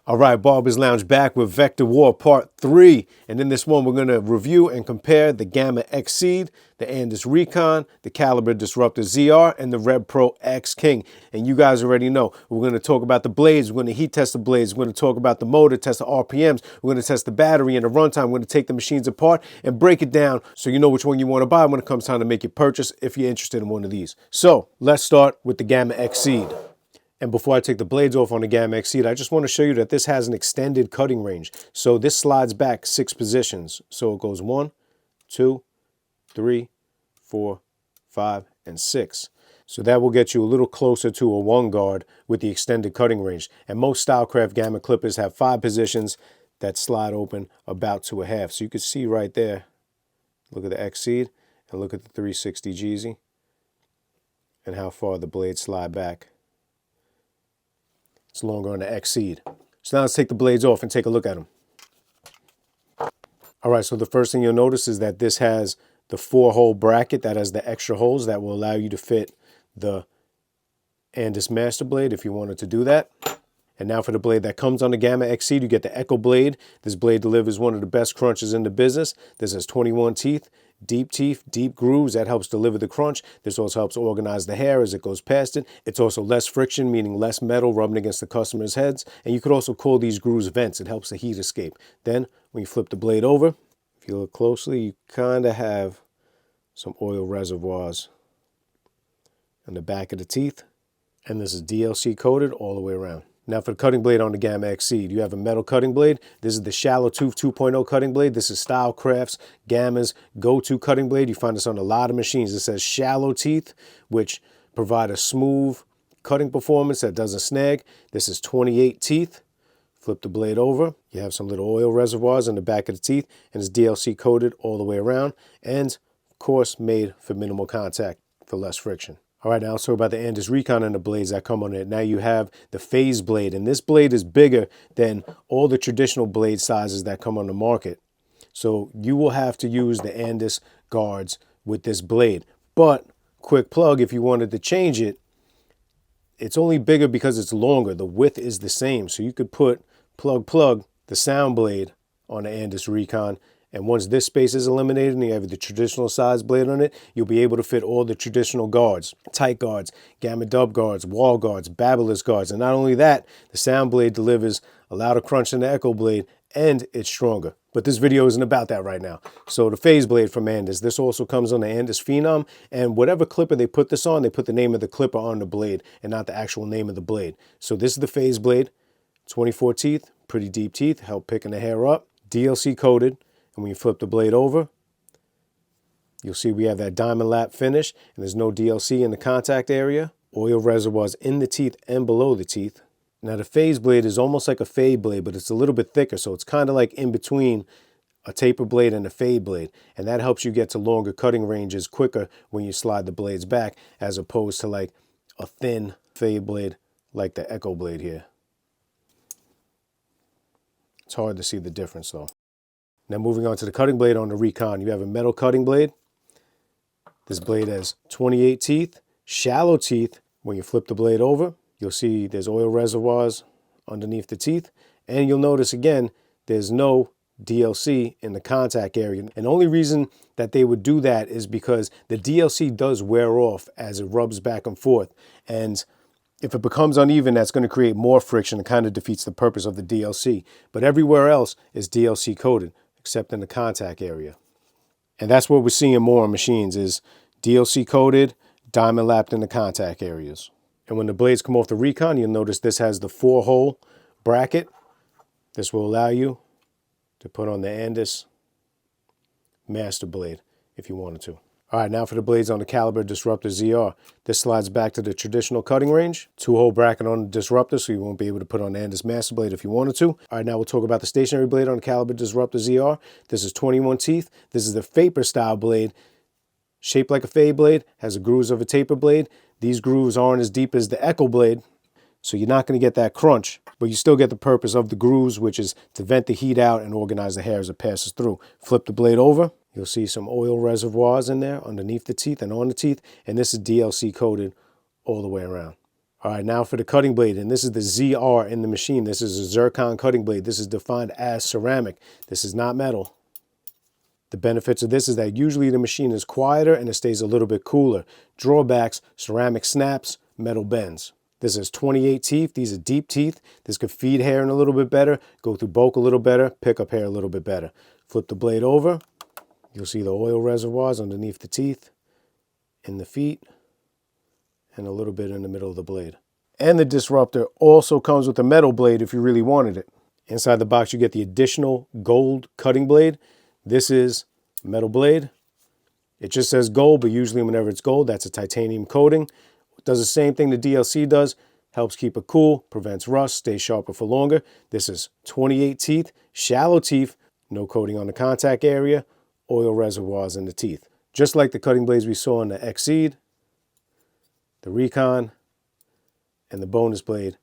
All right, Barber's Lounge back with Vector War Part 3. And in this one, we're going to review and compare the Gamma XCEED, the Andis Recon, the Caliber Disruptor ZR, and the Red Pro X King. And you guys already know, we're going to talk about the blades, we're going to heat test the blades, we're going to talk about the motor, test the RPMs, we're going to test the battery and the runtime, we're going to take the machines apart and break it down so you know which one you want to buy when it comes time to make your purchase if you're interested in one of these. So let's start with the Gamma XCEED. And before I take the blades off on the Gamma XCEED, I just want to show you that this has an extended cutting range. So this slides back 6 positions. So it goes 1, 2, 3, 4, 5, and 6. So that will get you a little closer to a 1 guard with the extended cutting range. And most Stylecraft Gamma clippers have 5 positions that slide open about to a half. So you can see right there, look at the XCEED and look at the 360 Jeezy and how far the blades slide back. It's longer on the XCEED. So now let's take the blades off and take a look at them. All right, so the first thing you'll notice is that this has the 4-hole bracket that has the extra holes that will allow you to fit the Andis master blade if you wanted to do that. And now for the blade that comes on the Gamma XCEED, you get the Echo blade. This blade delivers one of the best crunches in the business. This has 21 teeth, deep grooves. That helps deliver the crunch. This also helps organize the hair as it goes past it. It's also less friction, meaning less metal rubbing against the customer's heads. And you could also call these grooves vents. It helps the heat escape. Then when you flip the blade over, if you look closely, you kind of have some oil reservoirs on the back of the teeth. And this is DLC coated all the way around. Now for the cutting blade on the Gamma XCEED, you have a metal cutting blade. This is the Shallow Tooth 2.0 cutting blade. This is Stylecraft's Gamma's go-to cutting blade. You find this on a lot of machines. It says shallow teeth, which provide a smooth cutting performance that doesn't snag. This is 28 teeth. Flip the blade over. You have some little oil reservoirs on the back of the teeth, and it's DLC coated all the way around, and of course made for minimal contact for less friction. All right, now let's talk about the Andis Recon and the blades that come on it. Now you have the phase blade, and this blade is bigger than all the traditional blade sizes that come on the market. So you will have to use the Andis guards with this blade. But, quick plug, if you wanted to change it, it's only bigger because it's longer. The width is the same. So you could put plug the sound blade on the Andis Recon. And once this space is eliminated and you have the traditional size blade on it, you'll be able to fit all the traditional guards, tight guards, Gamma dub guards, wall guards, Babyliss guards. And not only that, the sound blade delivers a louder crunch than the Echo blade, and it's stronger. But this video isn't about that right now. So the phase blade from Andis, this also comes on the Andis Phenom, and whatever clipper they put this on, they put the name of the clipper on the blade and not the actual name of the blade. So this is the phase blade, 24 teeth, pretty deep teeth, help picking the hair up, DLC coated. And when you flip the blade over, you'll see we have that diamond lap finish, and there's no DLC in the contact area. Oil reservoirs in the teeth and below the teeth. Now the phase blade is almost like a fade blade, but it's a little bit thicker, so it's kind of like in between a taper blade and a fade blade. And that helps you get to longer cutting ranges quicker when you slide the blades back, as opposed to like a thin fade blade like the Echo blade here. It's hard to see the difference though. Now moving on to the cutting blade on the Recon, you have a metal cutting blade. This blade has 28 teeth, shallow teeth. When you flip the blade over, you'll see there's oil reservoirs underneath the teeth. And you'll notice again, there's no DLC in the contact area. And the only reason that they would do that is because the DLC does wear off as it rubs back and forth. And if it becomes uneven, that's going to create more friction and kind of defeats the purpose of the DLC. But everywhere else is DLC coated, except in the contact area. And that's what we're seeing more on machines is DLC coated, diamond lapped in the contact areas. And when the blades come off the Recon, you'll notice this has the 4-hole bracket. This will allow you to put on the Andis master blade if you wanted to. All right, now for the blades on the Caliber Disruptor ZR. This slides back to the traditional cutting range. 2-hole bracket on the Disruptor, so you won't be able to put on the Andis master blade if you wanted to. All right, now we'll talk about the stationary blade on the Caliber Disruptor ZR. This is 21 teeth. This is the Vapor style blade. Shaped like a fade blade, has the grooves of a taper blade. These grooves aren't as deep as the Echo blade, so you're not going to get that crunch, but you still get the purpose of the grooves, which is to vent the heat out and organize the hair as it passes through. Flip the blade over. You'll see some oil reservoirs in there underneath the teeth and on the teeth, and this is DLC coated all the way around. All right, now for the cutting blade, and this is the ZR in the machine. This is a zircon cutting blade. This is defined as ceramic. This is not metal. The benefits of this is that usually the machine is quieter and it stays a little bit cooler. Drawbacks, ceramic snaps, metal bends. This has 28 teeth. These are deep teeth. This could feed hair in a little bit better, go through bulk a little better, pick up hair a little bit better. Flip the blade over. You'll see the oil reservoirs underneath the teeth, in the feet, and a little bit in the middle of the blade. And the Disruptor also comes with a metal blade if you really wanted it. Inside the box you get the additional gold cutting blade. This is a metal blade. It just says gold, but usually whenever it's gold, that's a titanium coating. It does the same thing the DLC does. Helps keep it cool, prevents rust, stays sharper for longer. This is 28 teeth, shallow teeth, no coating on the contact area, oil reservoirs in the teeth. Just like the cutting blades we saw in the XCEED, the Recon, and the bonus blade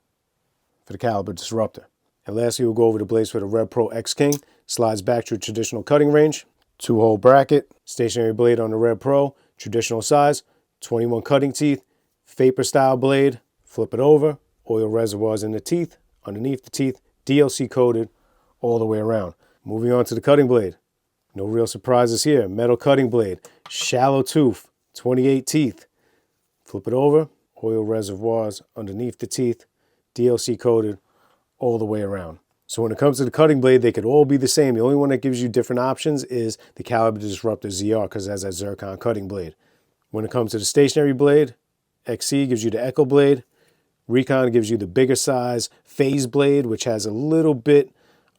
for the Caliber Disruptor. And lastly, we'll go over the blades for the Rev Pro X King. Slides back to a traditional cutting range, 2-hole bracket, stationary blade on the Rev Pro, traditional size, 21 cutting teeth, vapor style blade, flip it over, oil reservoirs in the teeth, underneath the teeth, DLC coated all the way around. Moving on to the cutting blade. No real surprises here. Metal cutting blade, shallow tooth, 28 teeth. Flip it over, oil reservoirs underneath the teeth, DLC coated all the way around. So when it comes to the cutting blade, they could all be the same. The only one that gives you different options is the Caliber Disruptor ZR because it has that zircon cutting blade. When it comes to the stationary blade, XCEED gives you the Echo blade. Recon gives you the bigger size phase blade, which has a little bit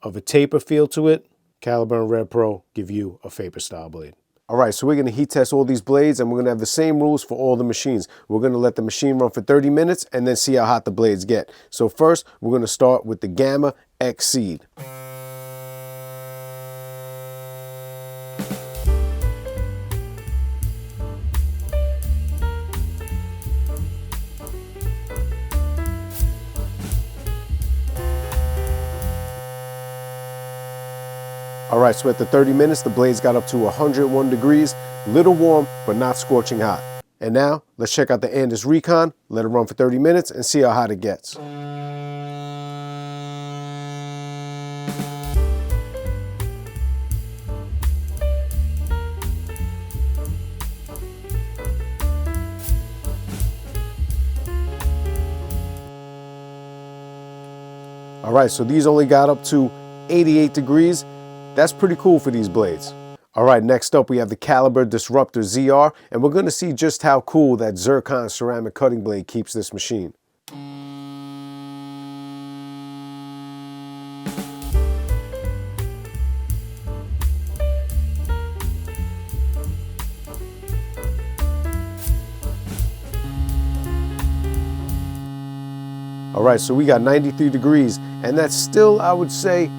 of a taper feel to it. Caliber and Rev Pro give you a vapor style blade. All right, so we're going to heat test all these blades and we're going to have the same rules for all the machines. We're going to let the machine run for 30 minutes and then see how hot the blades get. So first, we're going to start with the Gamma XCEED. All right, so at the 30 minutes, the blades got up to 101 degrees, little warm, but not scorching hot. And now, let's check out the Andis Recon, let it run for 30 minutes and see how hot it gets. All right, so these only got up to 88 degrees. That's pretty cool for these blades. All right, next up we have the Caliber Disruptor ZR, and we're gonna see just how cool that zircon ceramic cutting blade keeps this machine. All right, so we got 93 degrees, and that's still, I would say,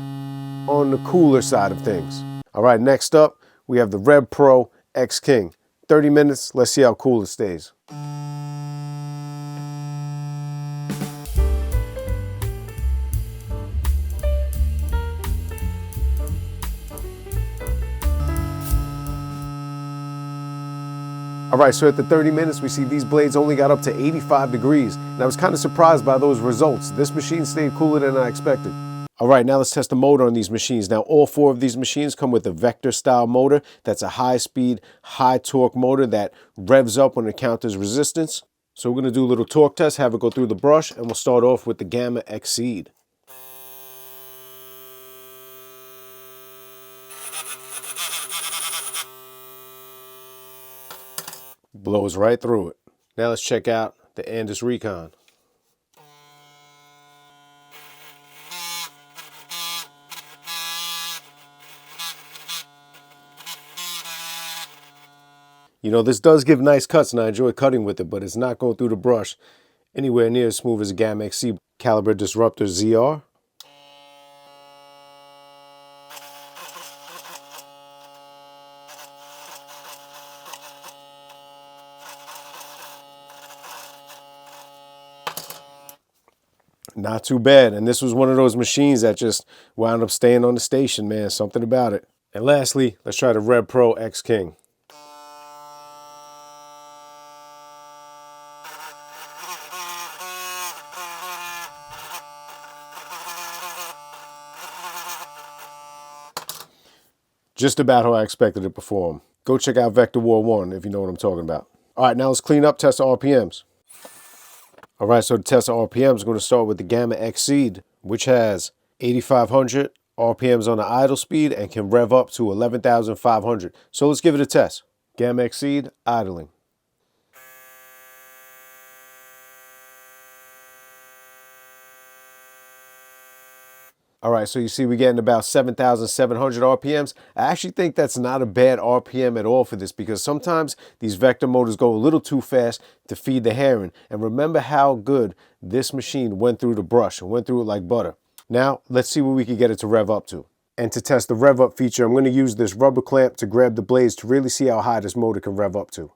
on the cooler side of things. All right, next up, we have the Rev Pro X King. 30 minutes, let's see how cool it stays. All right, so at the 30 minutes, we see these blades only got up to 85 degrees. And I was kind of surprised by those results. This machine stayed cooler than I expected. All right, now let's test the motor on these machines. Now, all 4 of these machines come with a vector style motor. That's a high speed, high torque motor that revs up when it encounters resistance. So we're gonna do a little torque test, have it go through the brush, and we'll start off with the Gamma XCEED. Blows right through it. Now let's check out the Andis Recon. You know, this does give nice cuts and I enjoy cutting with it, but it's not going through the brush anywhere near as smooth as a Gamma XCEED Caliber Disruptor ZR. Not too bad. And this was one of those machines that just wound up staying on the station, man. Something about it. And lastly, let's try the Rev Pro X King. Just about how I expected it to perform. Go check out Vector War 1 if you know what I'm talking about. All right, now let's clean up, test the RPMs. All right, so to test the RPMs, I'm going to start with the Gamma XCEED, which has 8,500 RPMs on the idle speed and can rev up to 11,500. So let's give it a test. Gamma XCEED, idling. All right, so you see we're getting about 7,700 RPMs. I actually think that's not a bad RPM at all for this, because sometimes these vector motors go a little too fast to feed the hair in. And remember how good this machine went through the brush and went through it like butter. Now, let's see what we can get it to rev up to. And to test the rev up feature, I'm going to use this rubber clamp to grab the blades to really see how high this motor can rev up to.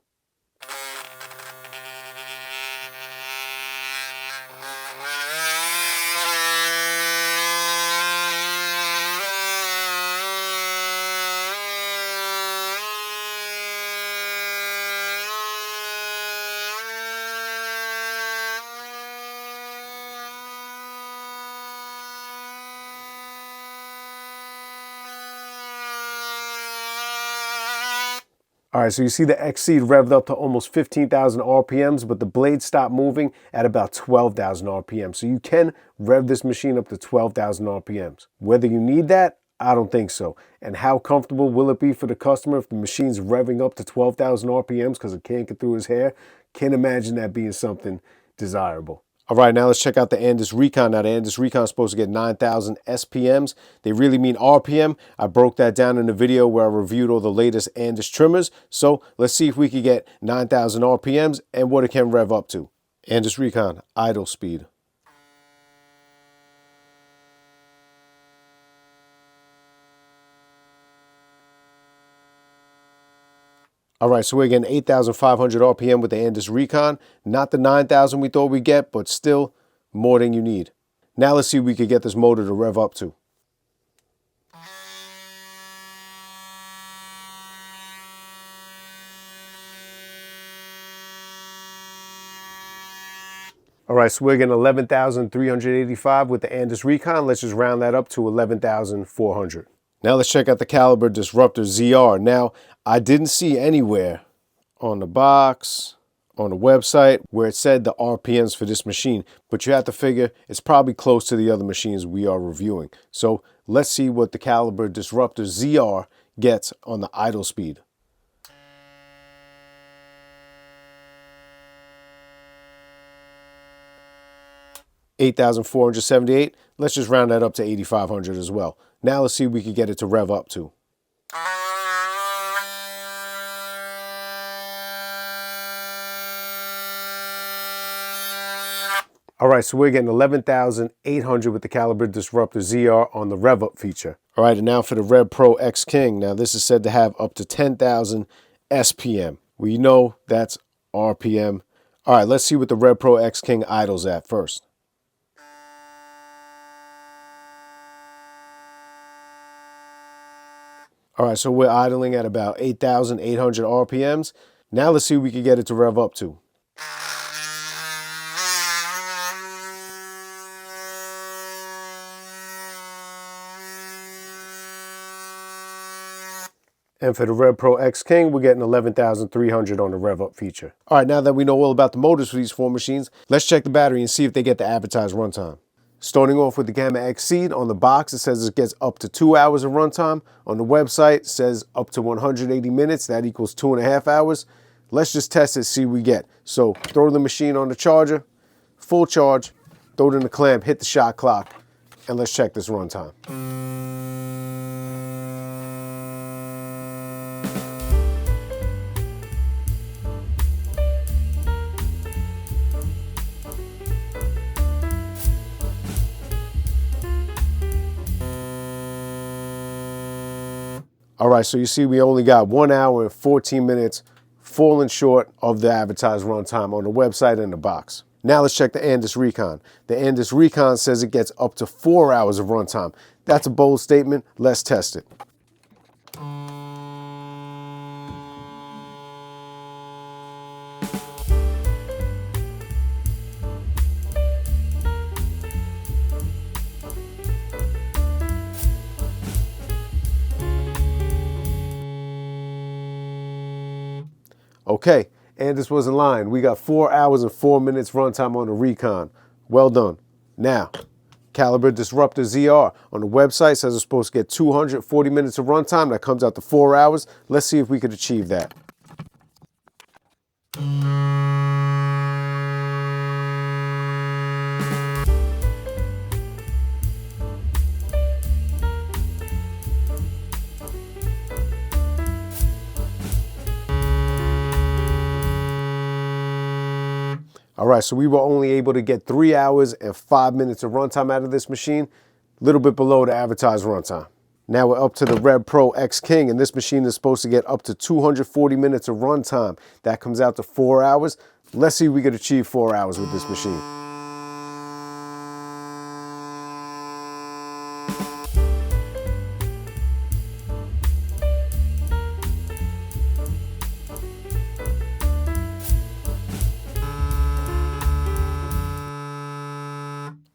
All right, so you see the XCEED revved up to almost 15,000 RPMs, but the blade stopped moving at about 12,000 RPMs. So you can rev this machine up to 12,000 RPMs. Whether you need that, I don't think so. And how comfortable will it be for the customer if the machine's revving up to 12,000 RPMs because it can't get through his hair? Can't imagine that being something desirable. All right, now let's check out the Andis Recon. Now, the Andis Recon is supposed to get 9,000 SPMs. They really mean RPM. I broke that down in the video where I reviewed all the latest Andis trimmers. So let's see if we can get 9,000 RPMs and what it can rev up to. Andis Recon, idle speed. All right, so we're getting 8,500 RPM with the Andis Recon. Not the 9,000 we thought we'd get, but still more than you need. Now let's see if we could get this motor to rev up to. All right, so we're getting 11,385 with the Andis Recon. Let's just round that up to 11,400. Now let's check out the Caliber Disruptor ZR. Now, I didn't see anywhere on the box, on the website, where it said the RPMs for this machine, but you have to figure it's probably close to the other machines we are reviewing. So let's see what the Caliber Disruptor ZR gets on the idle speed. $8,478. Let's just round that up to 8,500 as well. Now let's see if we can get it to rev up to. All right, so we're getting 11,800 with the Caliber Disruptor ZR on the rev up feature. All right, and now for the Rev Pro X King. Now this is said to have up to 10,000 SPM. We know that's RPM. All right, let's see what the Rev Pro X King idles at first. All right, so we're idling at about 8,800 RPMs. Now let's see if we can get it to rev up to. And for the Rev Pro X King, we're getting 11,300 on the rev up feature. All right, now that we know all about the motors for these four machines, let's check the battery and see if they get the advertised runtime. Starting off with the Gamma XCEED, on the box it says it gets up to 2 hours of runtime. On the website it says up to 180 minutes, that equals 2.5 hours. Let's just test it, see what we get. So throw the machine on the charger, full charge, throw it in the clamp, hit the shot clock, and let's check this runtime. All right, so you see we only got 1 hour and 14 minutes, falling short of the advertised runtime on the website and the box. Now let's check the Andis Recon. The Andis Recon says it gets up to 4 hours of runtime. That's a bold statement. Let's test it. Okay, Andis wasn't lying. We got 4 hours and 4 minutes runtime on the Recon. Well done. Now, Caliber Disruptor ZR on the website says it's supposed to get 240 minutes of runtime. That comes out to 4 hours. Let's see if we could achieve that. All right, so we were only able to get 3 hours and 5 minutes of runtime out of this machine, a little bit below the advertised runtime. Now we're up to the Rev Pro X King, and this machine is supposed to get up to 240 minutes of runtime. That comes out to 4 hours. Let's see if we could achieve 4 hours with this machine.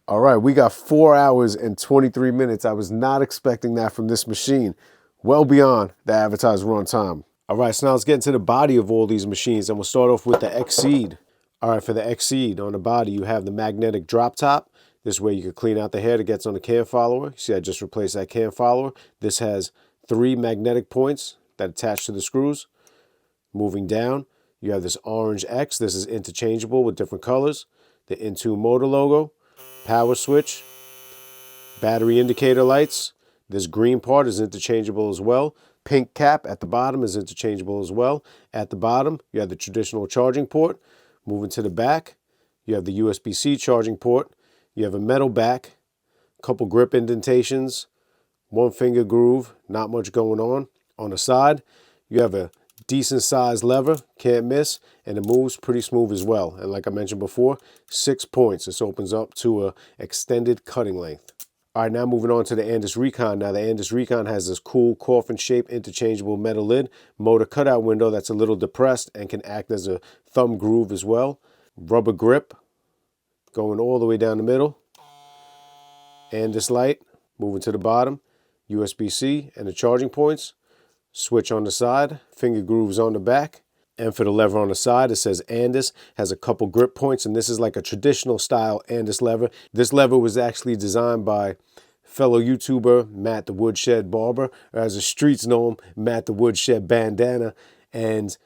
All right, we got 4 hours and 23 minutes. I was not expecting that from this machine. Well beyond the advertised runtime. All right, so now let's get into the body of all these machines, and we'll start off with the XCEED. All right, for the XCEED, on the body, you have the magnetic drop top. This way you can clean out the hair that gets on the cam follower. You see, I just replaced that cam follower. This has 3 magnetic points that attach to the screws. Moving down, you have this orange X. This is interchangeable with different colors. The Intune motor logo. Power switch, battery indicator lights. This green part is interchangeable as well. Pink cap at the bottom is interchangeable as well. At the bottom, you have the traditional charging port. Moving to the back, you have the USB-C charging port. You have a metal back, a couple grip indentations, 1 finger groove, not much going on. On the side, you have a decent sized lever, can't miss, and it moves pretty smooth as well. And like I mentioned before, 6 points. This opens up to a extended cutting length. All right, now moving on to the Andis Recon. Now the Andis Recon has this cool coffin shaped interchangeable metal lid, motor cutout window that's a little depressed and can act as a thumb groove as well. Rubber grip going all the way down the middle. Andis light moving to the bottom, USB-C and the charging points. Switch on the side, finger grooves on the back. And for the lever on the side, it says Andis, has a couple grip points, and this is like a traditional style Andis lever. This lever was actually designed by fellow YouTuber Matt the Woodshed Barber, or as the streets know him, Matt the Woodshed Bandana. And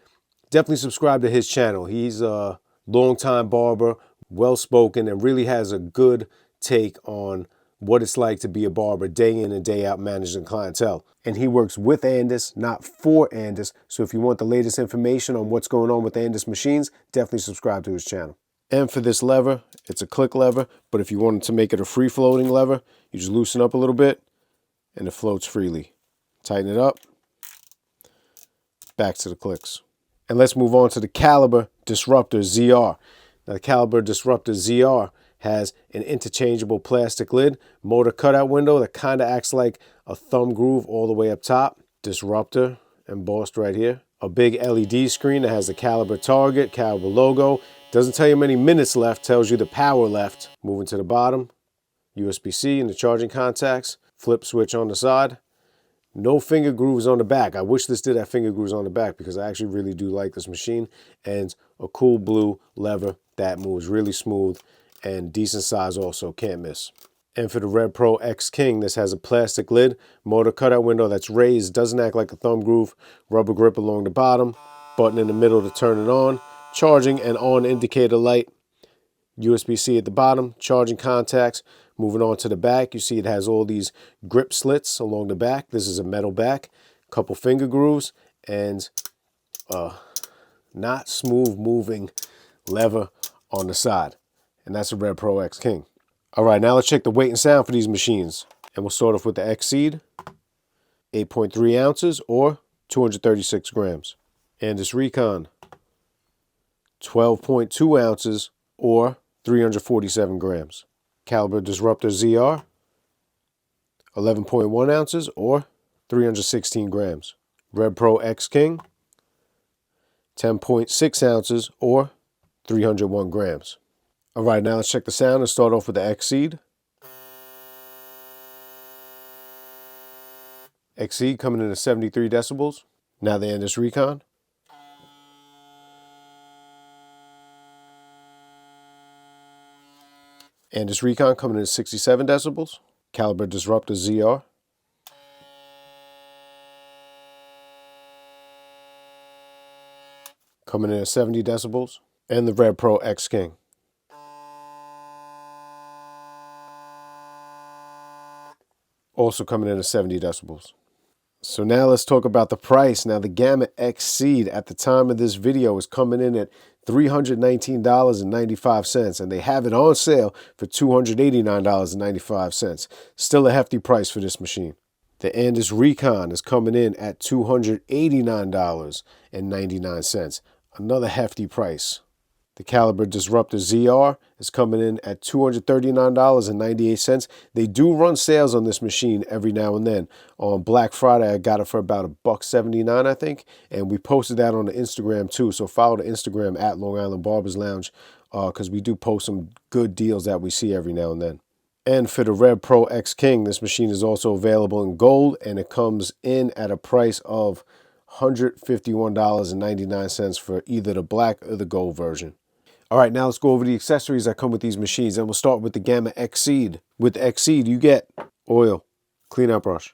definitely subscribe to his channel. He's a longtime barber, well-spoken, and really has a good take on what it's like to be a barber day in and day out managing clientele. And he works with Andis, not for Andis. So if you want the latest information on what's going on with Andis machines, definitely subscribe to his channel. And for this lever, it's a click lever, but if you wanted to make it a free floating lever, you just loosen up a little bit and it floats freely. Tighten it up, back to the clicks. And let's move on to the Caliber Disruptor ZR. Now the Caliber Disruptor ZR has an interchangeable plastic lid, motor cutout window that kind of acts like a thumb groove all the way up top. Disruptor embossed right here. A big LED screen that has the Caliber target, Caliber logo. Doesn't tell you how many minutes left, tells you the power left. Moving to the bottom, USB-C and the charging contacts. Flip switch on the side. No finger grooves on the back. I wish this did have finger grooves on the back because I actually really do like this machine. And a cool blue lever that moves really smooth and decent size also, can't miss. And for the Rev Pro X King, this has a plastic lid, motor cutout window that's raised, doesn't act like a thumb groove, rubber grip along the bottom, button in the middle to turn it on, charging and on indicator light, USB-C at the bottom, charging contacts. Moving on to the back, you see it has all these grip slits along the back. This is a metal back, couple finger grooves, and not smooth moving lever on the side. And that's a Rev Pro X King. All right, now let's check the weight and sound for these machines. And we'll start off with the XCEED, 8.3 ounces or 236 grams. Andis Recon, 12.2 ounces or 347 grams. Caliber Disruptor ZR, 11.1 ounces or 316 grams. Rev Pro X King, 10.6 ounces or 301 grams. All right, now let's check the sound and start off with the XCEED. XCEED coming in at 73 decibels. Now the Andis Recon. Andis Recon coming in at 67 decibels. Caliber Disruptor ZR. Coming in at 70 decibels. And the Red Pro X King. Also coming in at 70 decibels. So now let's talk about the price. Now the Gamma XCEED at the time of this video is coming in at $319.95, and they have it on sale for $289.95. Still a hefty price for this machine. The Andis Recon is coming in at $289.99. Another hefty price. The Caliber Disruptor ZR is coming in at $239.98. They do run sales on this machine every now and then. On Black Friday, I got it for about $1.79, I think. And we posted that on the Instagram too. So follow the Instagram at Long Island Barbers Lounge because we do post some good deals that we see every now and then. And for the Red Pro X King, this machine is also available in gold, and it comes in at a price of $151.99 for either the black or the gold version. All right, now let's go over the accessories that come with these machines, and we'll start with the Gamma XCEED. With the XCEED, you get oil, cleanout brush,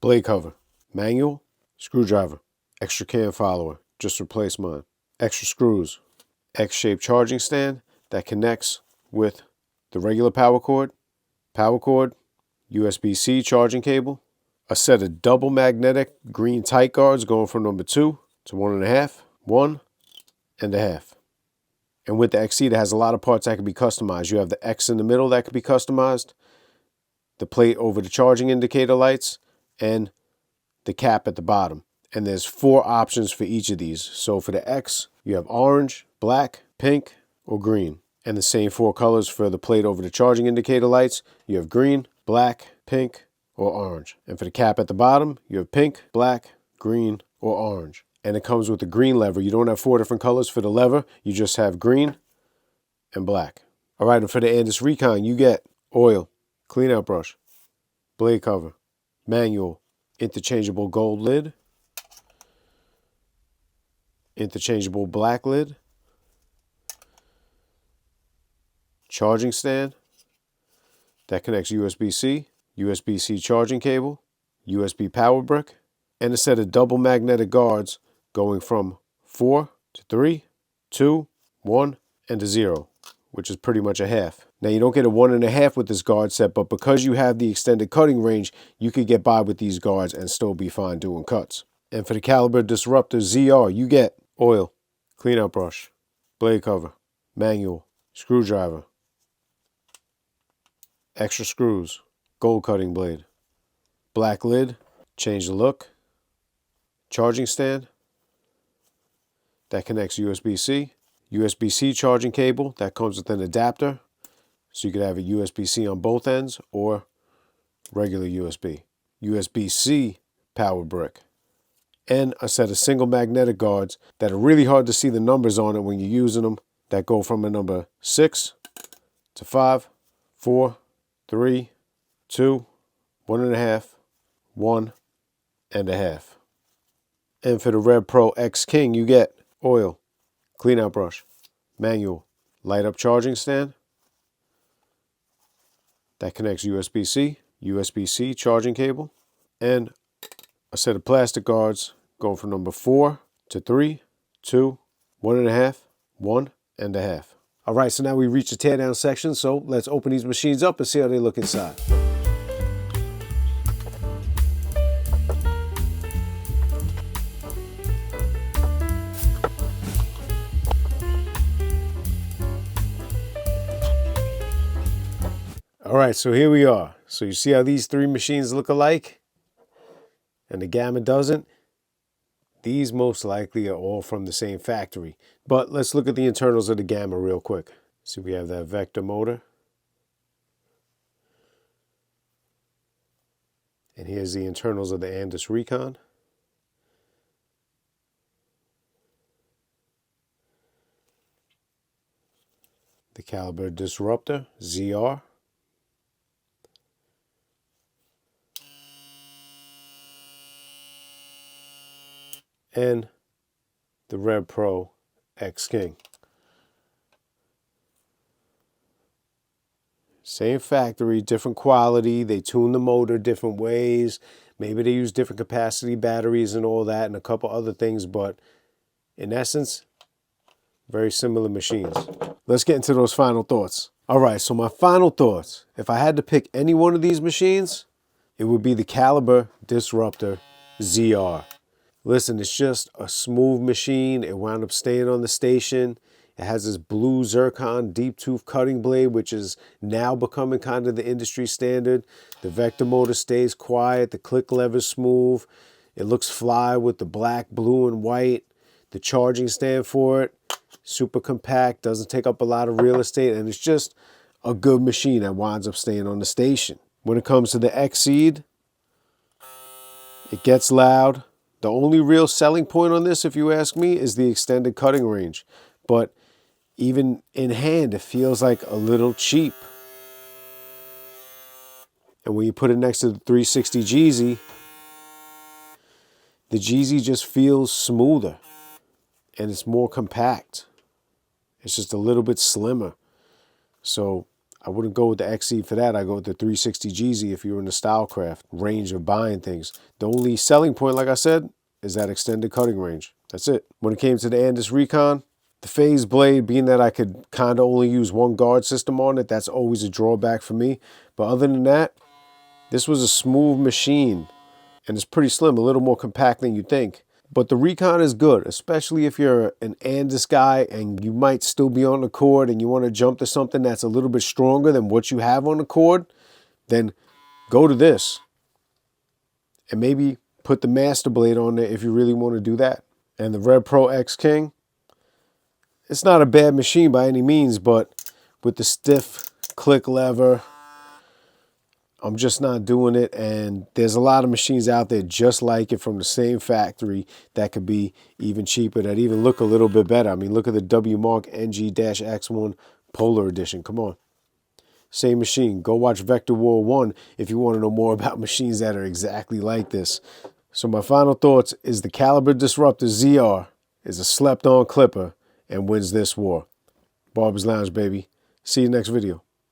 blade cover, manual, screwdriver, extra cam follower, just replaced mine, extra screws, X-shaped charging stand that connects with the regular power cord, USB-C charging cable, a set of double magnetic green tight guards going from number 2 to 1.5, 1.5. And with the XCEED, it has a lot of parts that can be customized. You have the X in the middle that can be customized, the plate over the charging indicator lights, and the cap at the bottom. And there's 4 options for each of these. So for the X, you have orange, black, pink, or green. And the same 4 colors for the plate over the charging indicator lights. You have green, black, pink, or orange. And for the cap at the bottom, you have pink, black, green, or orange. And it comes with the green lever. You don't have 4 different colors for the lever. You just have green and black. All right, and for the Andis Recon, you get oil, cleanout brush, blade cover, manual, interchangeable gold lid, interchangeable black lid, charging stand that connects USB-C, USB-C charging cable, USB power brick, and a set of double magnetic guards going from 4 to 3, 2, 1, and a 0, which is pretty much a half. Now you don't get a 1.5 with this guard set, but because you have the extended cutting range, you could get by with these guards and still be fine doing cuts. And for the Caliber Disruptor ZR, you get oil, cleanout brush, blade cover, manual, screwdriver, extra screws, gold cutting blade, black lid, change the look, charging stand that connects USB-C, USB-C charging cable that comes with an adapter, so you could have a USB-C on both ends or regular USB, USB-C power brick, and a set of single magnetic guards that are really hard to see the numbers on it when you're using them, that go from a number 6 to 5, 4, 3, 2, 1.5, 1.5. And for the Red Pro X King, you get oil, cleanout brush, manual, light up charging stand that connects USB-C, USB-C charging cable, and a set of plastic guards going from number 4 to 3, 2, 1.5, 1.5. All right, so now we reach the teardown section, so let's open these machines up and see how they look inside. All right, so here we are. So you see how these 3 machines look alike? And the Gamma doesn't? These most likely are all from the same factory. But let's look at the internals of the Gamma real quick. See, we have that vector motor. And here's the internals of the Andis Recon. The Caliber Disruptor ZR. And the Red Pro X King. Same factory, different quality. They tune the motor different ways. Maybe they use different capacity batteries and all that and a couple other things, but in essence, very similar machines. Let's get into those final thoughts. All right, so my final thoughts. If I had to pick any one of these machines, it would be the Caliber Disruptor ZR. Listen, it's just a smooth machine. It wound up staying on the station. It has this blue zircon deep tooth cutting blade, which is now becoming kind of the industry standard. The vector motor stays quiet. The click lever's smooth. It looks fly with the black, blue, and white. The charging stand for it, super compact, doesn't take up a lot of real estate, and it's just a good machine that winds up staying on the station. When it comes to the XCEED, it gets loud. The only real selling point on this, if you ask me, is the extended cutting range. But even in hand, it feels like a little cheap. And when you put it next to the 360 Jeezy, the Jeezy just feels smoother and it's more compact. It's just a little bit slimmer. So I wouldn't go with the XCEED for that. I go with the 360 Jeezy if you're in the Stylecraft range of buying things. The only selling point, like I said, is that extended cutting range. That's it. When it came to the Andis Recon, the phase blade, being that I could kind of only use one guard system on it, that's always a drawback for me. But other than that, this was a smooth machine. And it's pretty slim, a little more compact than you think. But the Recon is good, especially if you're an Andis guy and you might still be on the cord and you want to jump to something that's a little bit stronger than what you have on the cord, then go to this. And maybe put the Master Blade on there if you really want to do that. And the Red Pro X King, it's not a bad machine by any means, but with the stiff click lever, I'm just not doing it. And there's a lot of machines out there just like it from the same factory that could be even cheaper, that even look a little bit better. I mean, look at the W Mark NG-X1 Polar Edition. Come on. Same machine. Go watch Vector War 1 if you want to know more about machines that are exactly like this. So my final thoughts is the Caliber Disruptor ZR is a slept-on clipper and wins this war. Barber's Lounge, baby. See you next video.